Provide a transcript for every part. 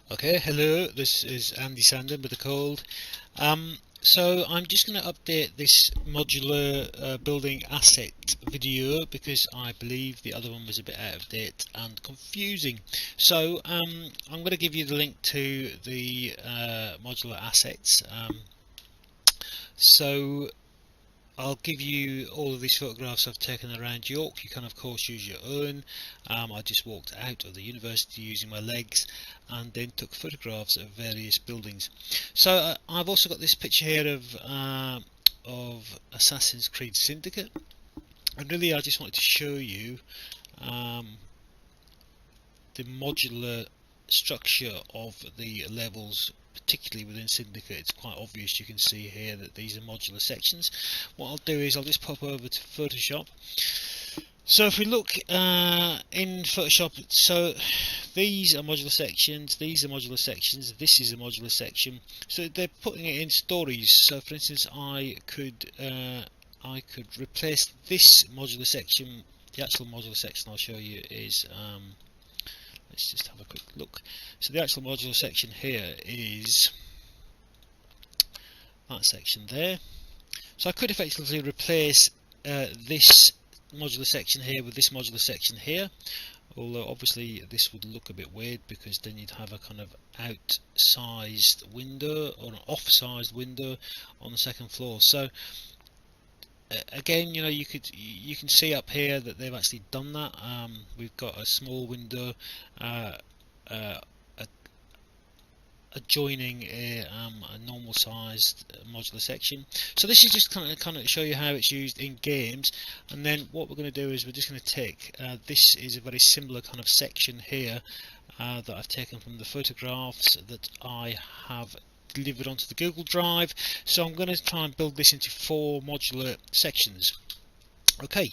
Okay, hello, this is Andy Sandon with a cold. So I'm just going to update this modular building asset video because I believe the other one was a bit out of date and confusing. So I'm going to give you the link to the modular assets. So I'll give you all of these photographs I've taken around York. You can of course use your own. I just walked out of the university using my legs and then took photographs of various buildings. So I've also got this picture here of Assassin's Creed Syndicate, and really I just wanted to show you the modular structure of the levels, particularly within Syndicate. It's quite obvious. You can see here that these are modular sections. What I'll do is I'll just pop over to Photoshop. So if we look in Photoshop, so these are modular sections, these are modular sections, this is a modular section. So they're putting it in stories. So for instance, I could replace this modular section. The actual modular section I'll show you is let's just have a quick look. So the actual modular section here is that section there. So I could effectively replace this modular section here with this modular section here, although obviously this would look a bit weird because then you'd have a kind of outsized window or an off-sized window on the second floor. So again, you know, you can see up here that they've actually done that. We've got a small window adjoining a normal sized modular section. So this is just kind of to show you how it's used in games. And then what we're going to do is we're just going to take this is a very similar kind of section here that I've taken from the photographs that I have delivered onto the Google Drive. So I'm going to try and build this into 4 modular sections. Okay,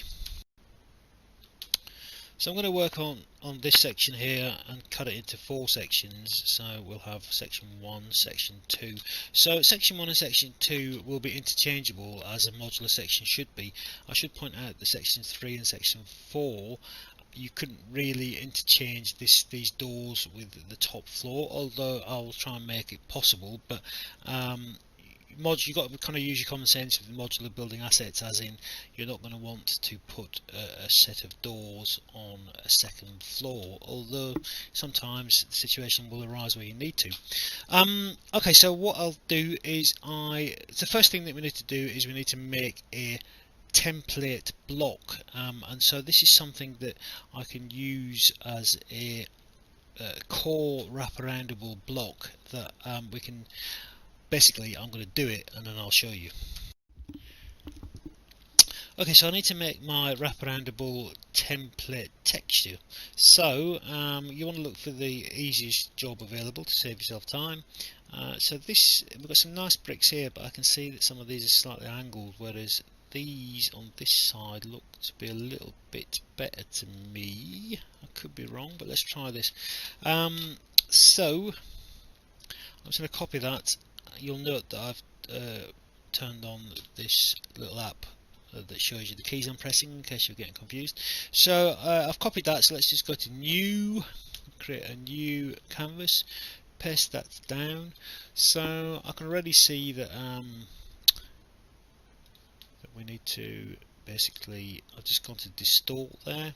so I'm going to work on this section here and cut it into 4 sections. So we'll have section 1, section 2. So section 1 and section 2 will be interchangeable, as a modular section should be. I should point out that section 3 and section 4, you couldn't really interchange these doors with the top floor, although I'll try and make it possible. But you've got to kind of use your common sense with modular building assets, as in you're not going to want to put a set of doors on a second floor, although sometimes the situation will arise where you need to. Okay, so what I'll do is the first thing that we need to do is we need to make a template block, and so this is something that I can use as a core wraparoundable block that we can basically, I'm going to do it and then I'll show you. Okay, so I need to make my wraparoundable template texture. So you want to look for the easiest job available to save yourself time. So we've got some nice bricks here, but I can see that some of these are slightly angled, whereas these on this side look to be a little bit better to me. I could be wrong, but let's try this. So I'm just going to copy that. You'll note that I've turned on this little app that shows you the keys I'm pressing, in case you're getting confused. So I've copied that, so let's just go to new, create a new canvas, paste that down. So I can already see that we need to basically, I've just gone to distort there,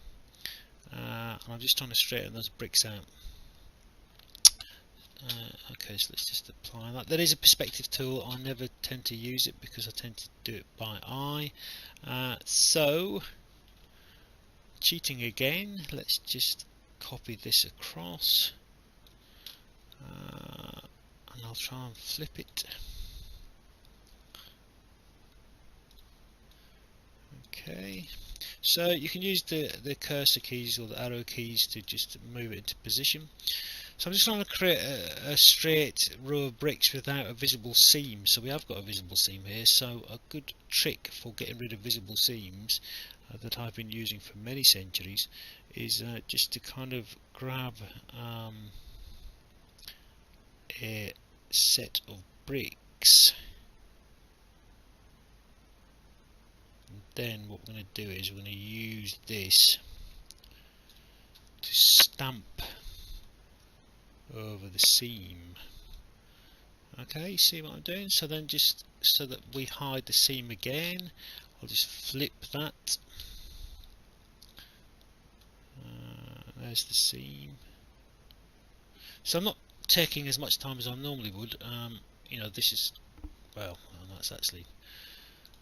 and I'm just trying to straighten those bricks out. Okay, so let's just apply that. There is a perspective tool. I never tend to use it because I tend to do it by eye. So cheating again, let's just copy this across, and I'll try and flip it. Okay, so you can use the cursor keys or the arrow keys to just move it into position. So I'm just trying to create a straight row of bricks without a visible seam. So we have got a visible seam here. So a good trick for getting rid of visible seams that I've been using for many centuries is just to kind of grab a set of bricks. And then what we're going to do is we're going to use this to stamp over the seam. Okay, see what I'm doing? So then, just so that we hide the seam again, I'll just flip that. There's the seam. So I'm not taking as much time as I normally would. You know, this is, well, that's actually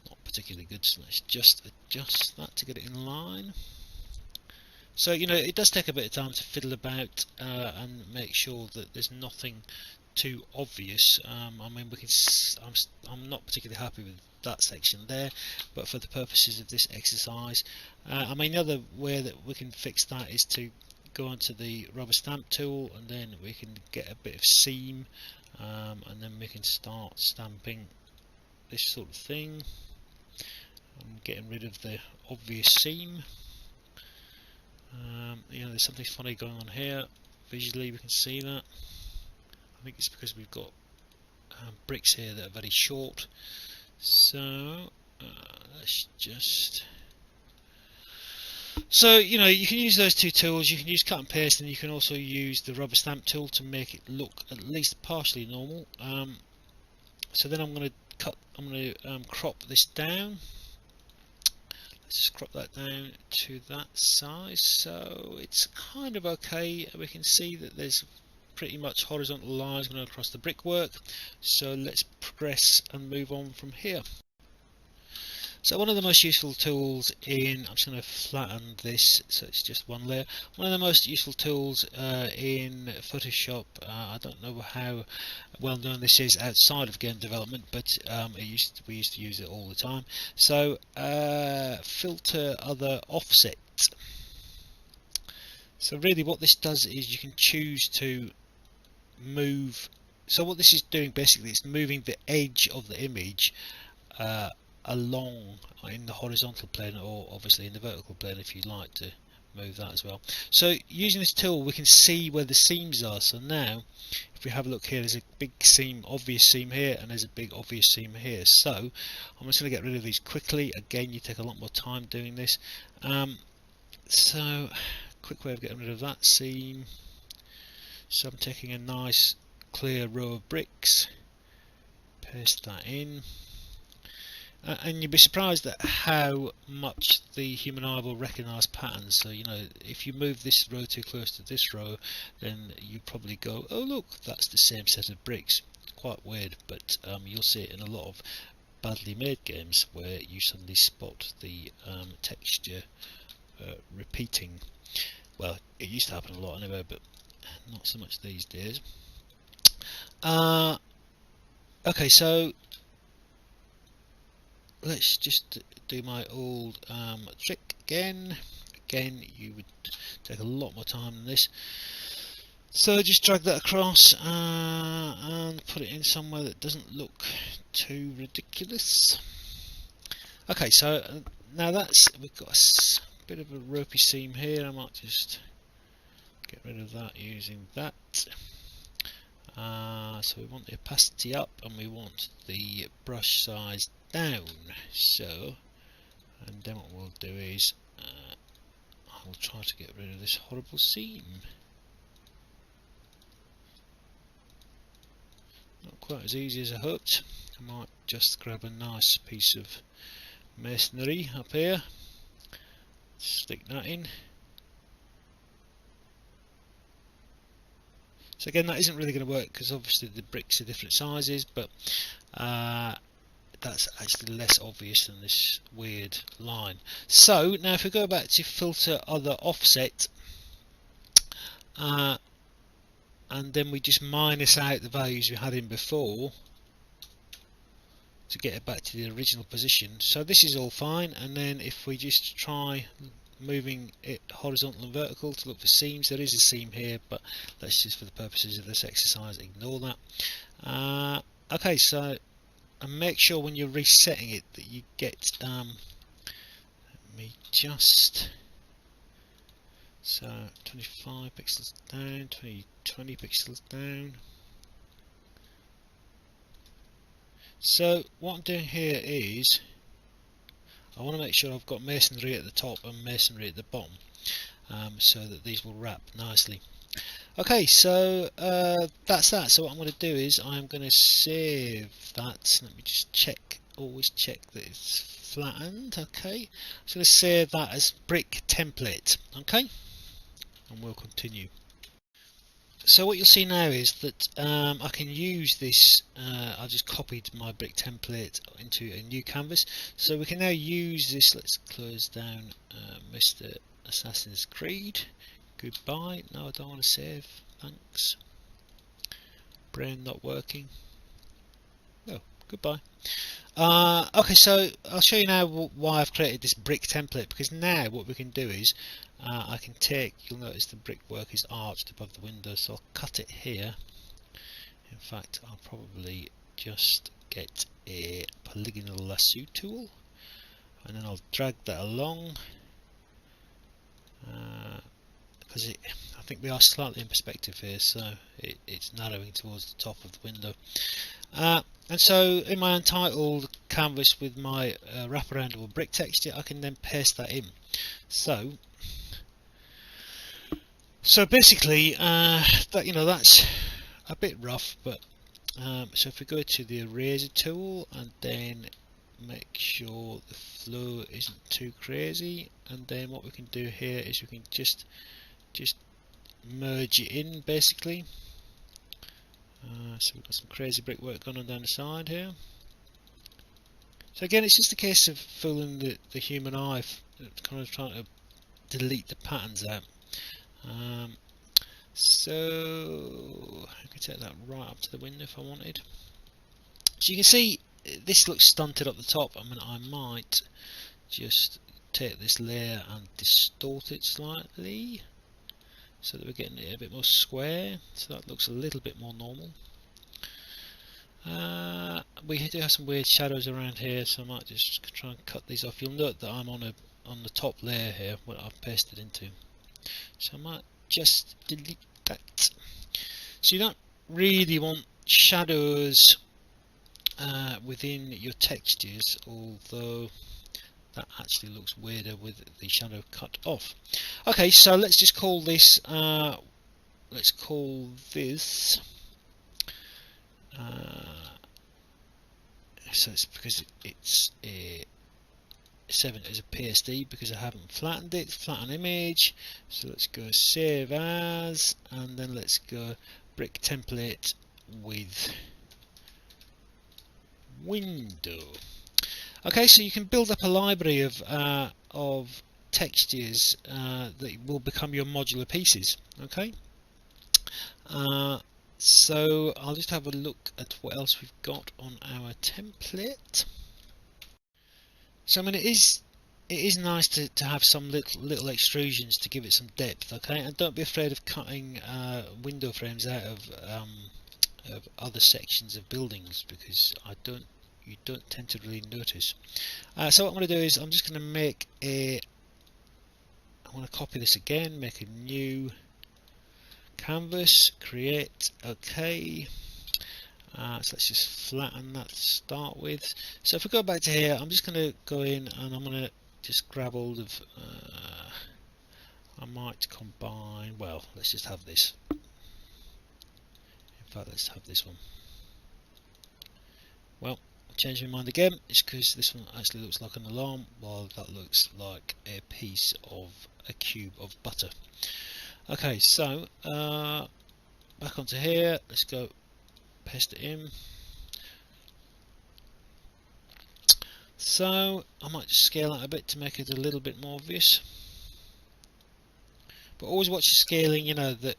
not particularly good, so let's just adjust that to get it in line. So, you know, it does take a bit of time to fiddle about and make sure that there's nothing too obvious. I mean, I'm not particularly happy with that section there, but for the purposes of this exercise, I mean, the other way that we can fix that is to go onto the rubber stamp tool, and then we can get a bit of seam, and then we can start stamping this sort of thing. I'm getting rid of the obvious seam. You know, there's something funny going on here. Visually, we can see that. I think it's because we've got bricks here that are very short. So let's just. So, you know, you can use those two tools. You can use cut and paste, and you can also use the rubber stamp tool to make it look at least partially normal. So then I'm going to crop this down. Let's just crop that down to that size, so it's kind of okay. We can see that there's pretty much horizontal lines going across the brickwork, so let's progress and move on from here. So one of the most useful tools I'm just going to flatten this so it's just one layer. One of the most useful tools in Photoshop, I don't know how well known this is outside of game development, but we used to use it all the time. So filter other offset. So really what this does is you can choose to move. So what this is doing basically, it's moving the edge of the image along in the horizontal plane, or obviously in the vertical plane if you'd like to move that as well. So using this tool we can see where the seams are. So now if we have a look here, there's a big seam, obvious seam here, and there's a big obvious seam here. So I'm just going to get rid of these quickly. Again, you take a lot more time doing this. So quick way of getting rid of that seam. So I'm taking a nice clear row of bricks, paste that in. And you'd be surprised at how much the human eye will recognise patterns. So, you know, if you move this row too close to this row, then you probably go, oh look, that's the same set of bricks. It's quite weird, but you'll see it in a lot of badly made games where you suddenly spot the texture repeating. Well, it used to happen a lot anyway, but not so much these days. Okay, so let's just do my old trick again. Again, you would take a lot more time than this. So just drag that across and put it in somewhere that doesn't look too ridiculous. Okay, so now we've got a bit of a ropey seam here. I might just get rid of that using that. So we want the opacity up and we want the brush size down. So, and then what we'll do is I'll try to get rid of this horrible seam. Not quite as easy as I hoped. I might just grab a nice piece of masonry up here, stick that in. So again, that isn't really going to work because obviously the bricks are different sizes, but that's actually less obvious than this weird line. So now if we go back to filter other offset, and then we just minus out the values we had in before to get it back to the original position. So this is all fine, and then if we just try moving it horizontal and vertical to look for seams, there is a seam here, but let's just, for the purposes of this exercise, ignore that. Okay, so and make sure when you're resetting it that you get let me just, so 25 pixels down, 20 pixels down. So what I'm doing here is I want to make sure I've got masonry at the top and masonry at the bottom, so that these will wrap nicely. Okay, so that's that. So what I'm going to do is I'm going to save that. Let me just check, always check that it's flattened. Okay, so let's save that as brick template. Okay, and we'll continue. So what you'll see now is that I can use this. I just copied my brick template into a new canvas, so we can now use this. Let's close down Mr. Assassin's Creed. Goodbye. No, I don't want to save. Thanks. Brain not working. Oh, goodbye. Okay, so I'll show you now why I've created this brick template, because now what we can do is I can take, you'll notice the brickwork is arched above the window, so I'll cut it here. In fact, I'll probably just get a polygonal lasso tool and then I'll drag that along, because I think we are slightly in perspective here, so it's narrowing towards the top of the window. And so in my Untitled canvas with my wraparound or brick texture, I can then paste that in. So basically, that's a bit rough, but so if we go to the eraser tool and then make sure the flow isn't too crazy, and then what we can do here is we can just merge it in basically. So we've got some crazy brickwork going on down the side here. So again, it's just a case of fooling the human eye, kind of trying to delete the patterns out. So I could take that right up to the window if I wanted. So you can see this looks stunted up the top. I mean, I might just take this layer and distort it slightly, so that we're getting it a bit more square, so that looks a little bit more normal. We do have some weird shadows around here, so I might just try and cut these off. You'll note that I'm on the top layer here, what I've pasted into, so I might just delete that. So you don't really want shadows within your textures, although that actually looks weirder with the shadow cut off. Okay, so let's just call this let's call this so it's because it's a 7 as a PSD, because I haven't flattened it. Flatten image, so let's go save as, and then let's go brick template with window. Okay, so you can build up a library of textures that will become your modular pieces. Okay, so I'll just have a look at what else we've got on our template. So I mean, it is nice to have some little extrusions to give it some depth. Okay, and don't be afraid of cutting window frames out of other sections of buildings, because you don't tend to really notice. So what I'm going to do is I'm just going to make I want to copy this again, make a new canvas, create, okay. So let's just flatten that to start with. So if we go back to here, I'm just going to go in and I'm going to just grab hold of, I might combine, well, let's just have this. In fact, let's have this one. Well, change my mind again. It's because this one actually looks like an alarm, while that looks like a piece of a cube of butter. Okay, so back onto here, let's go paste it in. So I might just scale that a bit to make it a little bit more obvious, but always watch your scaling, you know, that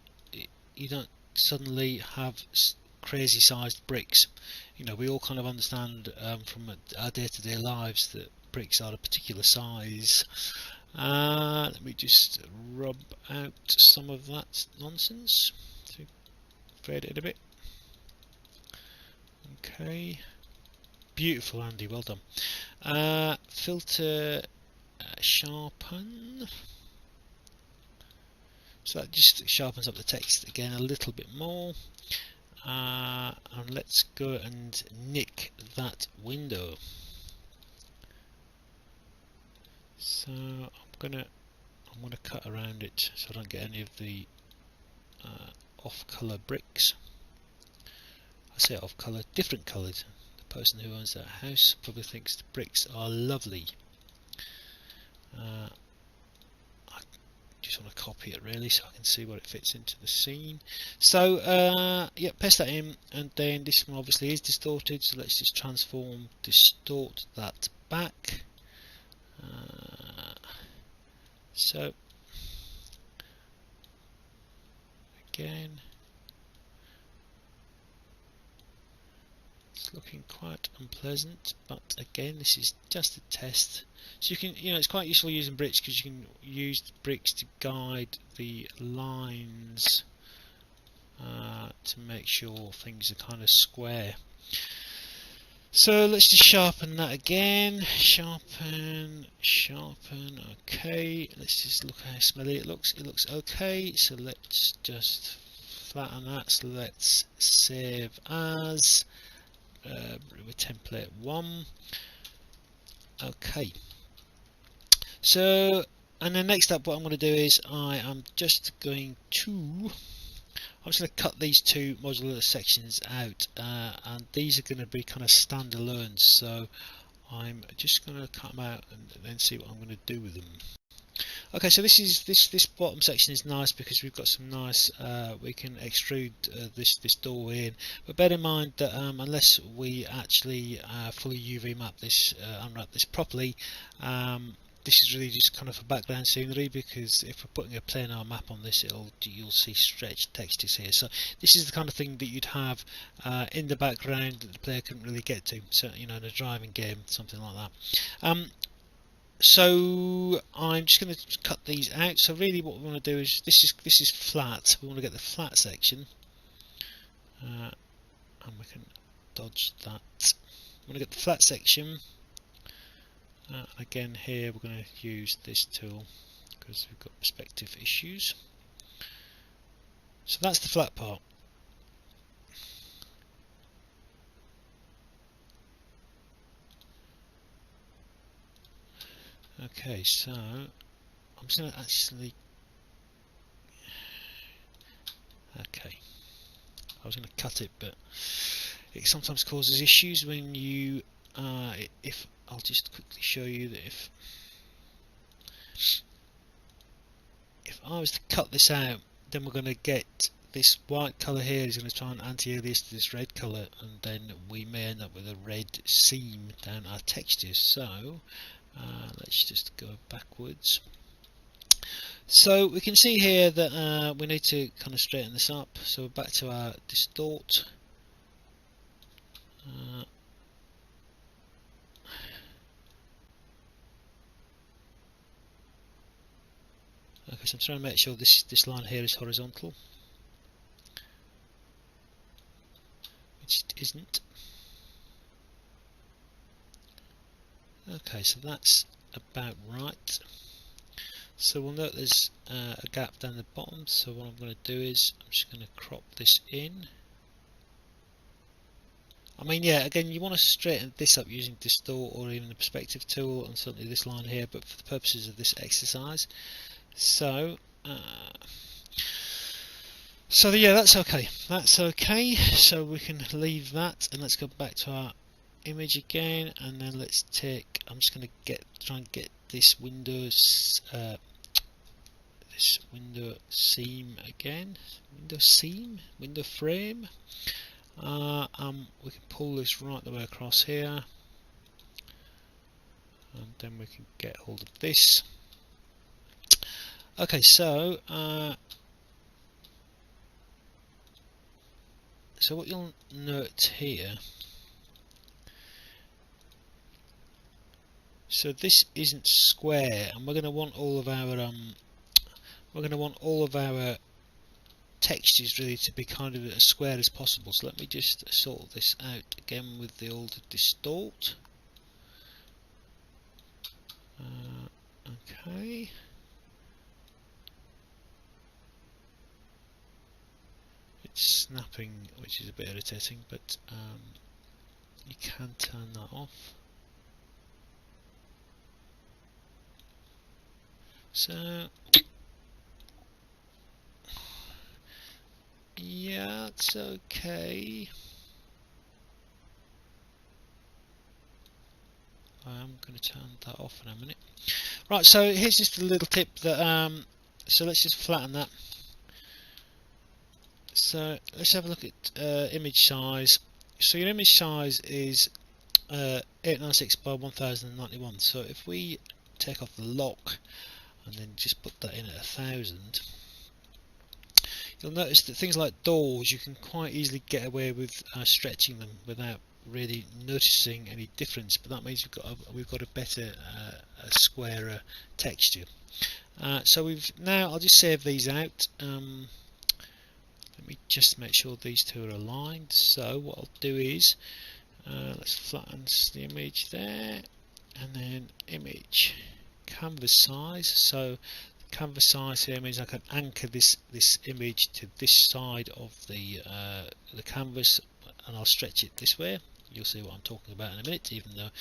you don't suddenly have crazy sized bricks. You know, we all kind of understand from our day-to-day lives that bricks are a particular size. Let me just rub out some of that nonsense to fade it a bit. Okay, beautiful, Andy, well done. Filter, sharpen, so that just sharpens up the text again a little bit more. And let's go and nick that window. So I'm gonna cut around it so I don't get any of the off-colour bricks. I say off-colour, different coloured. The person who owns that house probably thinks the bricks are lovely. I just want to copy it really so I can see what it fits into the scene. So yeah, paste that in, and then this one obviously is distorted, so let's just distort that back. So again, it's looking quite unpleasant, but again, this is just a test. So you can, it's quite useful using bricks because you can use bricks to guide the lines to make sure things are kind of square. So let's just sharpen that again. Sharpen. Okay, let's just look how smelly it looks. It looks okay. So let's just flatten that. So let's save as with template 1. Okay. So, and then next up, what I'm going to do is I'm just going to cut these two modular sections out, and these are going to be kind of standalone. So I'm just going to cut them out and then see what I'm going to do with them. Okay, so this bottom section is nice because we've got some nice, we can extrude this door in, but bear in mind that unless we actually fully UV map this, unwrap this properly, this is really just kind of a background scenery, because if we're putting a planar map on this, you'll see stretched textures here. So this is the kind of thing that you'd have in the background that the player couldn't really get to. So in a driving game, something like that. So I'm just going to cut these out. So really, what we want to do is this is flat. We want to get the flat section, and we can dodge that. We want to get the flat section. Again, here we're going to use this tool because we've got perspective issues. So that's the flat part. Okay, so I'm just going to actually. Okay, I was going to cut it, but it sometimes causes issues when you. If I'll just quickly show you that if I was to cut this out, then we're going to get this white colour here is going to try and anti-alias to this red colour, and then we may end up with a red seam down our textures. So let's just go backwards. So we can see here that we need to kind of straighten this up. So we're back to our distort. Okay, so I'm trying to make sure this line here is horizontal, which it isn't. Okay, so that's about right. So we'll note there's a gap down the bottom. So what I'm going to do is I'm just going to crop this in. I mean, yeah, again, you want to straighten this up using distort or even the perspective tool, and certainly this line here, but for the purposes of this exercise. So yeah, that's okay. That's okay. So we can leave that, and let's go back to our image again, and then let's take. I'm just going to try and get this window seam again. Window frame. We can pull this right the way across here, and then we can get hold of this. Okay, so what you'll note here, so this isn't square, and we're going to want all of our textures really to be kind of as square as possible. So let me just sort this out again with the old distort. Okay. It's snapping, which is a bit irritating, but you can turn that off. So Yeah, it's okay. I'm going to turn that off in a minute. Right, so here's just a little tip that so let's just flatten that. So let's have a look at image size. So your image size is 896 by 1091. So if we take off the lock and then just put that in at 1000, you'll notice that things like doors, you can quite easily get away with stretching them without really noticing any difference. But that means we've got a better, a squarer texture. So I'll just save these out. Let me just make sure these two are aligned. So what I'll do is let's flatten the image there, and then image canvas size. So canvas size here means I can anchor this image to this side of the canvas, and I'll stretch it this way. You'll see what I'm talking about in a minute, even though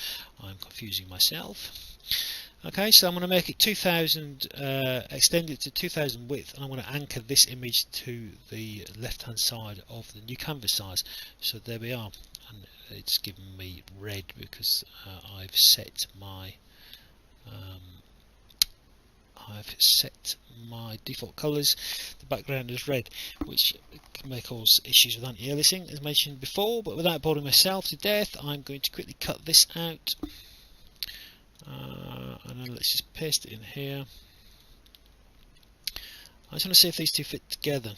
I'm confusing myself. Okay, so I'm going to make it 2000, extend it to 2000 width, and I'm going to anchor this image to the left hand side of the new canvas size. So there we are, and it's given me red because I've set my default colours. The background is red, which may cause issues with anti-aliasing as mentioned before, but without boring myself to death, I'm going to quickly cut this out. And then let's just paste it in here. I just want to see if these two fit together.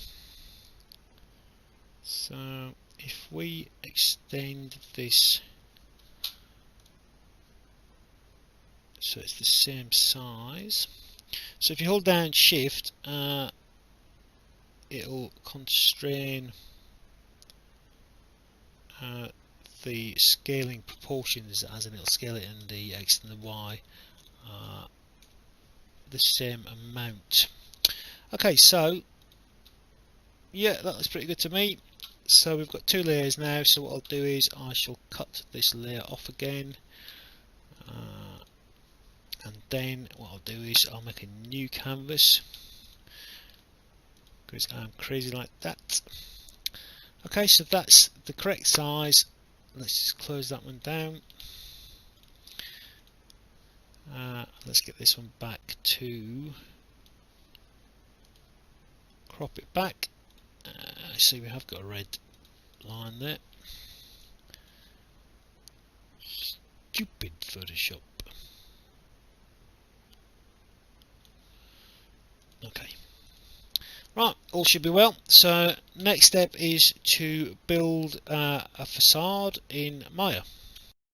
So if we extend this so it's the same size, so if you hold down shift, it'll constrain the scaling proportions, as in it'll scale it in the X and the Y the same amount. Okay, so yeah, that looks pretty good to me. So we've got two layers now, so what I'll do is I shall cut this layer off again, and then what I'll do is I'll make a new canvas because I'm crazy like that. Okay, so that's the correct size. Let's just close that one down. Let's get this one back to crop it back. See, we have got a red line there. Stupid Photoshop. Okay. Right, all should be well. So next step is to build a facade in Maya.